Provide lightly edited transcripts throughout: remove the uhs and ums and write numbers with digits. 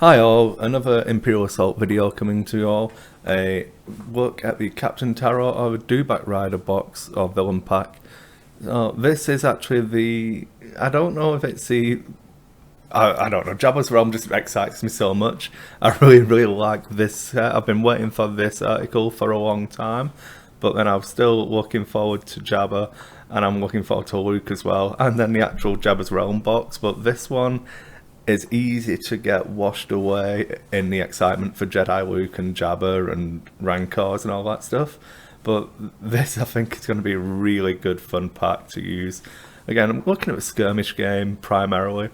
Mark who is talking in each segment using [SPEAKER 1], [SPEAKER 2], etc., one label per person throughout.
[SPEAKER 1] Hi all, another Imperial Assault video coming to you all. A look at the Captain Terro or Dewback Rider box or villain pack. This is actually the, I don't know if it's the, I don't know, Jabba's Realm just excites me so much. I really like this set. I've been waiting for this article for a long time, but then I'm still looking forward to Jabba, and I'm looking forward to Luke as well, and then the actual Jabba's Realm box. But this one is easy to get washed away in the excitement for Jedi Luke and Jabba and Rancors and all that stuff. But this, I think, is going to be a really good fun pack to use. Again, I'm looking at a skirmish game primarily,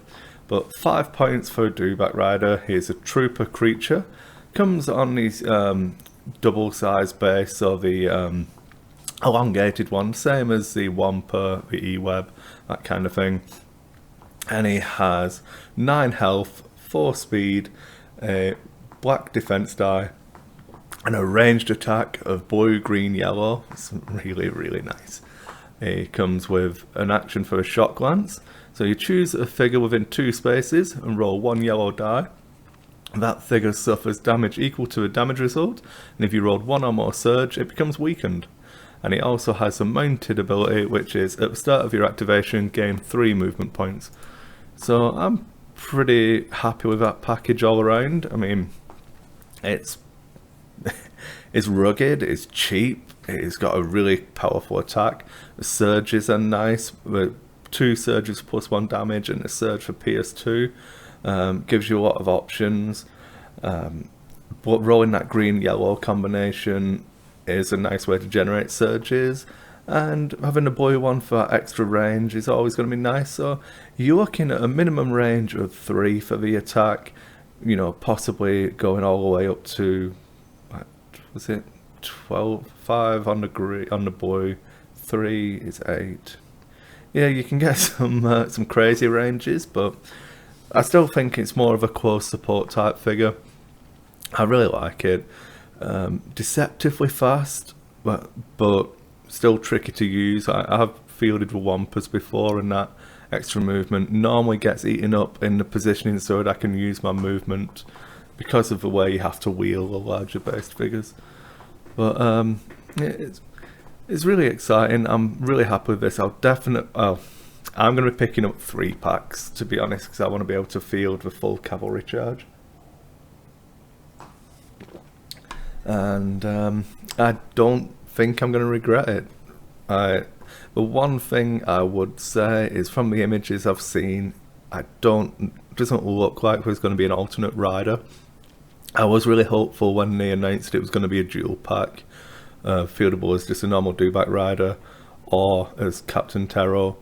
[SPEAKER 1] but 5 points for a Dewback Rider. He's a trooper creature. Comes on these double-sized base, so the elongated one, same as the Wampa, the E-Web, that kind of thing. And he has 9 health, 4 speed, a black defense die, and a ranged attack of blue, green, yellow. It's really nice. He comes with an action for a shock lance. So you choose a figure within 2 spaces and roll 1 yellow die. That figure suffers damage equal to a damage result, and if you rolled 1 or more surge, it becomes weakened. And he also has a mounted ability, which is at the start of your activation, gain 3 movement points. So I'm pretty happy with that package all around. I mean, it's rugged, it's cheap, it's got a really powerful attack. The surges are nice, with 2 surges plus 1 damage and a surge for PS2. Gives you a lot of options. But rolling that green-yellow combination is a nice way to generate surges. And having a blue one for extra range is always going to be nice. So you're looking at a minimum range of 3 for the attack, you know, possibly going all the way up to, was it 12, 5 on the blue, 3 is 8. Yeah, you can get some crazy ranges, but I still think it's more of a close support type figure. I really like it. Deceptively fast, but still tricky to use. I have fielded with Wampas before, and that extra movement normally gets eaten up in the positioning so that I can use my movement because of the way you have to wheel the larger based figures. But it's really exciting. I'm really happy with this. I'm going to be picking up 3 packs, to be honest, because I want to be able to field the full cavalry charge. And I don't think I'm going to regret it. The one thing I would say is, from the images I've seen, it doesn't look like there's going to be an alternate rider. I was really hopeful when they announced it was going to be a dual pack, fieldable as just a normal Dewback Rider or as Captain Terro.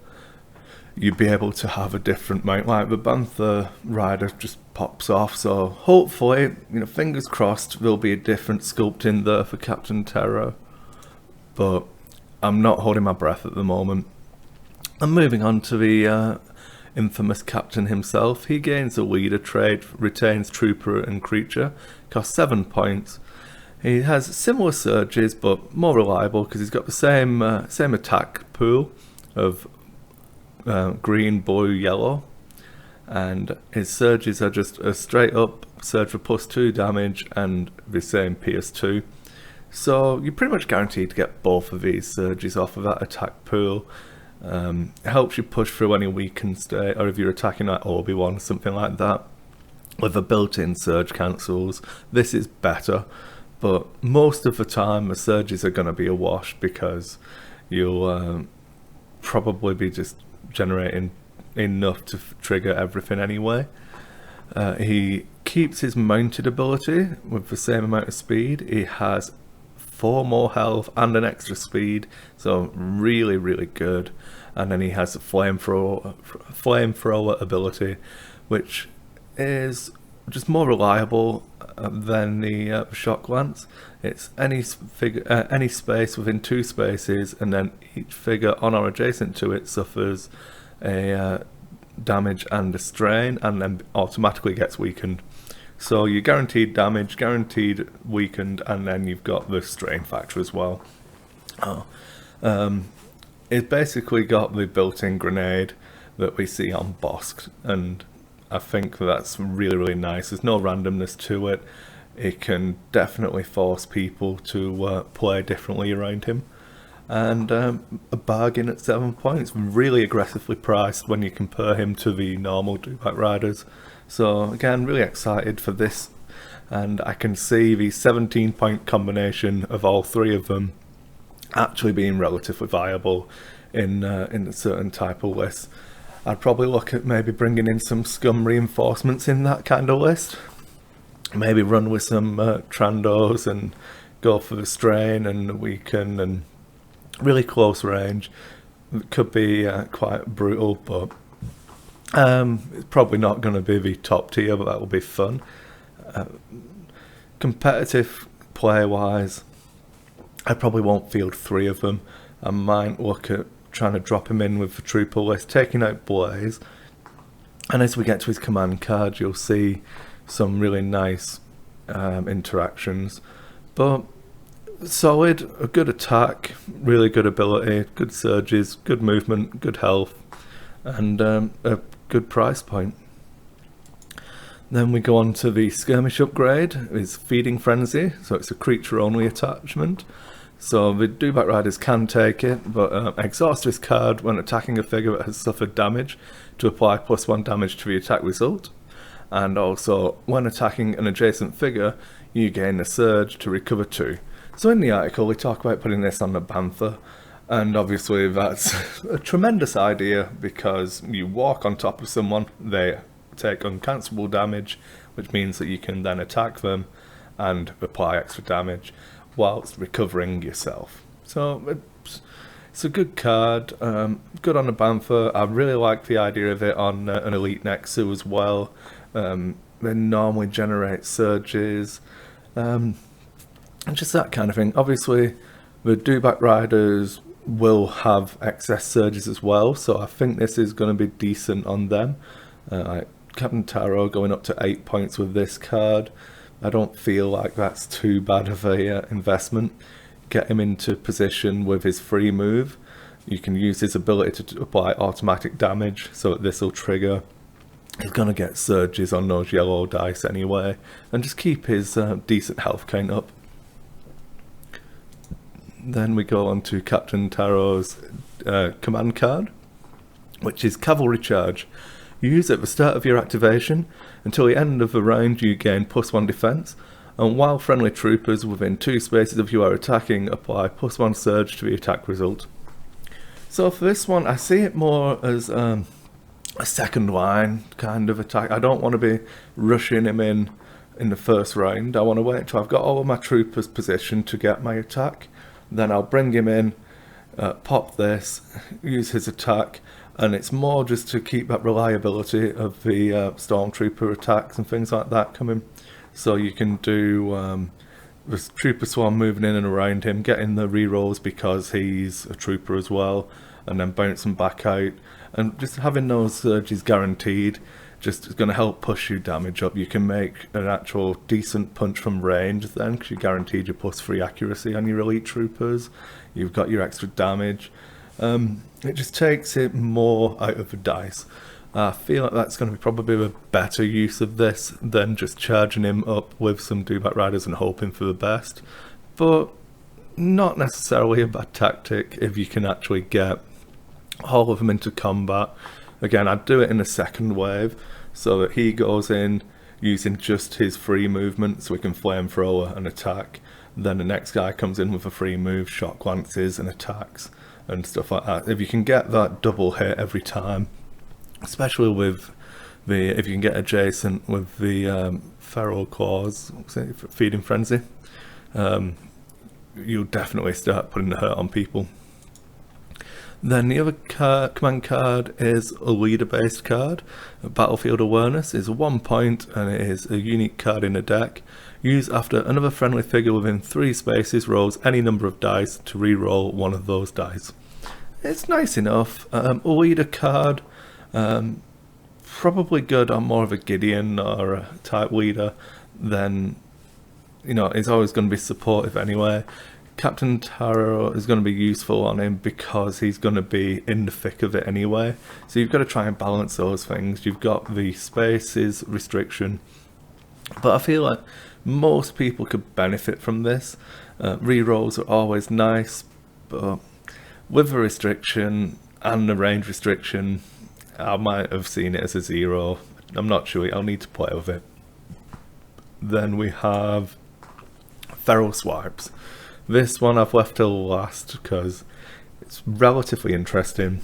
[SPEAKER 1] You'd be able to have a different mount, like the Bantha Rider just pops off. So hopefully, you know, fingers crossed, there'll be a different sculpt in there for Captain Terro. But I'm not holding my breath at the moment. And moving on to the infamous captain himself, he gains a leader trait, retains trooper and creature, costs 7 points. He has similar surges but more reliable because he's got the same attack pool of green, blue, yellow, and his surges are just a straight up surge for +2 damage and the same PS2. So you're pretty much guaranteed to get both of these surges off of that attack pool. It helps you push through any weakened state, or if you're attacking like Obi-Wan, something like that, with the built-in surge cancels. This is better, but most of the time the surges are going to be a wash because you'll probably be just generating enough to trigger everything anyway. He keeps his mounted ability with the same amount of speed. He has 4 more health and an extra speed, so really good. And then he has a flamethrower ability, which is just more reliable than the shock lance. It's any space within 2 spaces, and then each figure on or adjacent to it suffers a damage and a strain, and then automatically gets weakened. So you're guaranteed damage, guaranteed weakened, and then you've got the strain factor as well. It's basically got the built-in grenade that we see on Bosk, and I think that's really, really nice. There's no randomness to it. It can definitely force people to play differently around him. And a bargain at 7 points, really aggressively priced when you compare him to the normal Dewback Riders. So again, really excited for this, and I can see the 17-point combination of all three of them actually being relatively viable in a certain type of list. I'd probably look at maybe bringing in some scum reinforcements in that kind of list. Maybe run with some Trandos and go for the strain and the weaken and really close range. It could be quite brutal, but it's probably not going to be the top tier, but that will be fun. Competitive play-wise, I probably won't field three of them. I might look at trying to drop him in with the trooper list, taking out Blaze. And as we get to his command card, you'll see some really nice interactions. But solid, a good attack, really good ability, good surges, good movement, good health, and a good price point. Then we go on to the skirmish upgrade, is Feeding Frenzy, so it's a creature only attachment. So the Dewback Riders can take it, but exhaust this card when attacking a figure that has suffered damage to apply +1 damage to the attack result. And also, when attacking an adjacent figure, you gain a surge to recover 2. So in the article we talk about putting this on the Bantha, and obviously that's a tremendous idea because you walk on top of someone, they take uncancelable damage, which means that you can then attack them and apply extra damage whilst recovering yourself. So it's a good card, good on the Bantha. I really like the idea of it on an Elite Nexu as well. They normally generate surges, and just that kind of thing. Obviously, the Dewback Riders will have excess surges as well, so I think this is going to be decent on them. Like Captain Terro going up to 8 points with this card. I don't feel like that's too bad of a investment. Get him into position with his free move. You can use his ability to apply automatic damage, so that this will trigger. He's going to get surges on those yellow dice anyway, and just keep his decent health count up. Then we go on to Captain Terro's command card, which is Cavalry Charge. You use it at the start of your activation. Until the end of the round you gain +1 defense, and while friendly troopers within 2 spaces of you are attacking, apply +1 surge to the attack result. So for this one, I see it more as a second line kind of attack. I don't want to be rushing him in the first round. I want to wait until I've got all of my troopers positioned to get my attack. Then I'll bring him in, pop this, use his attack, and it's more just to keep that reliability of the stormtrooper attacks and things like that coming. So you can do the trooper swarm moving in and around him, getting the rerolls because he's a trooper as well, and then bouncing back out, and just having those surges guaranteed just is going to help push your damage up. You can make an actual decent punch from range then, because you're guaranteed your +3 accuracy on your elite troopers. You've got your extra damage. It just takes it more out of the dice. I feel like that's going to be probably a better use of this than just charging him up with some Dewback Riders and hoping for the best. But not necessarily a bad tactic if you can actually get all of them into combat. Again, I'd do it in a second wave so that he goes in using just his free movement so we can flamethrower and attack. Then the next guy comes in with a free move, shot glances and attacks and stuff like that. If you can get that double hit every time, especially with if you can get adjacent with the feral claws, Feeding Frenzy, you'll definitely start putting the hurt on people. Then the other command card is a leader-based card. Battlefield Awareness is 1 point and it is a unique card in a deck. Used after another friendly figure within 3 spaces rolls any number of dice to re-roll one of those dice. It's nice enough. A leader card, probably good on more of a Gideon or a type leader. Then, you know, it's always going to be supportive anyway. Captain Terro is going to be useful on him because he's going to be in the thick of it anyway. So you've got to try and balance those things. You've got the spaces restriction, but I feel like most people could benefit from this. Rerolls are always nice, but with the restriction and the range restriction, I might have seen it as a 0. I'm not sure. I'll need to play with it. Then we have Feral Swipes. This one I've left till last because it's relatively interesting.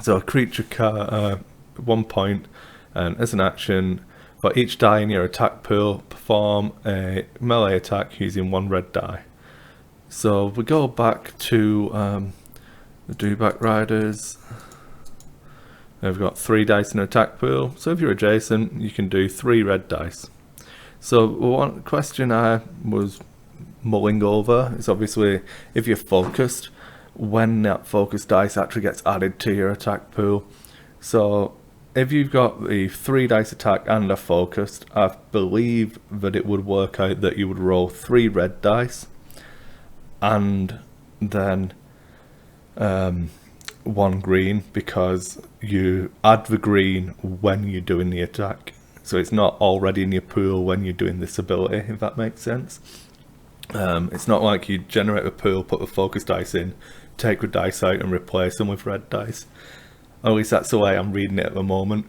[SPEAKER 1] So a creature card, 1 point, and as an action, for each die in your attack pool, perform a melee attack using 1 red die. So we go back to the Dewback Riders. They've got 3 dice in an attack pool, so if you're adjacent, you can do 3 red dice. So one question I was mulling over is obviously if you're focused, when that focus dice actually gets added to your attack pool. So if you've got the 3 dice attack and are focused, I believe that it would work out that you would roll 3 red dice and then 1 green, because you add the green when you're doing the attack. So it's not already in your pool when you're doing this ability, if that makes sense. It's not like you generate a pool, put the focus dice in, take the dice out and replace them with red dice. Or at least that's the way I'm reading it at the moment.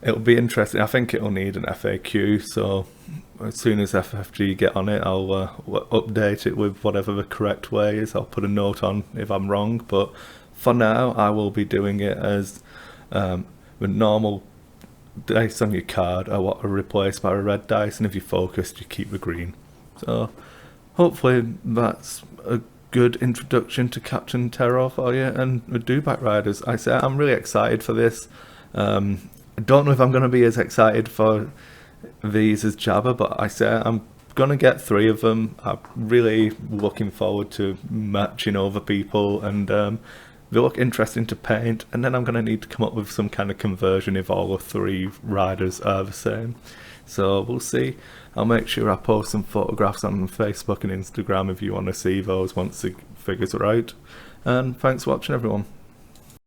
[SPEAKER 1] It'll be interesting. I think it'll need an FAQ, so as soon as FFG get on it, I'll update it with whatever the correct way is. I'll put a note on if I'm wrong, but for now I will be doing it as the normal dice on your card are what are replaced by a red dice, and if you're focused you keep the green. So hopefully that's a good introduction to Captain Terro for you and the Dewback Riders. I say I'm really excited for this. I don't know if I'm going to be as excited for these as Jabba, but I say I'm going to get 3 of them. I'm really looking forward to matching over people, and they look interesting to paint, and then I'm going to need to come up with some kind of conversion if all of 3 riders are the same. So we'll see. I'll make sure I post some photographs on Facebook and Instagram if you want to see those once the figures are out. And thanks for watching, everyone.